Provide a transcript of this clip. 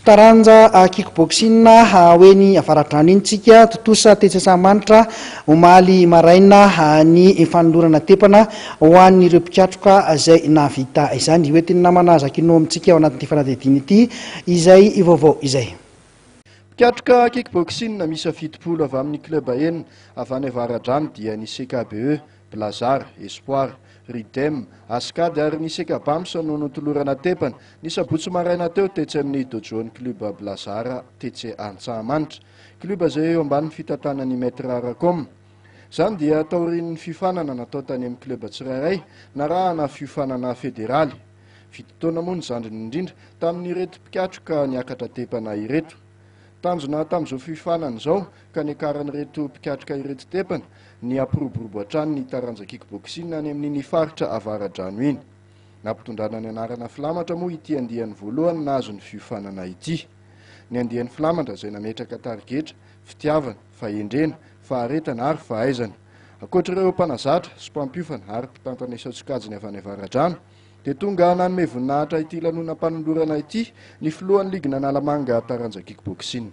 taranja kickboxing hoe ny avaradrano iny tsika totosa tetsasamanitra omaly maraina ny fanolorana tepana ho an'ireo mpiatroka izay navita izany hoe teny namana zakino amintsika ao anatin'ity fanadihadiana ity izay vaovao izay. Mpiatroka kickboxing misy 70 avy amin'ny club enina avy any avaradrano dia ny CKBE, Blazar, Espoir, Ridem, Askady ary ny Sekabams no notolorana tepana. Ny sabotsy maraina teo tetsy amin'ny dojoan'ny club Blazar tetsy Antsahamanitra, club izay eo ambanin'ny fitantanany Maître Rakom. Izany dia taorian'ny fifanana natao tany amin'ny club tsirairay narahana fifanana federaly. Vita taona moa ny zandriny indrindra tamin'ireto mpiatroka niakatra tepana ireto. Tanjona tamin'izao fifanana izao ka nikaran'ireto mpiatroka ireto tepana ny ampiroborobo hatrany ny taranja kickboxing any amin'iny faritra avaradrano iny. Nampitondrana ny anarana filamatra moa ity andiany voalohany nahazo ny fifanana ity. Ny andiany filamatra izay nametraka tarigetra, fitiavana, fahendrena, faharetana ary fahaizana. Ankoatr'ireo mpanazatra sy mpampiofana ary mpitantana isatsokajiny avy any avaradrano dia tonga nanome voninahitra ity lanonam-panolorana ity ny filohan'ny ligina Analamanga taranja kickboxing.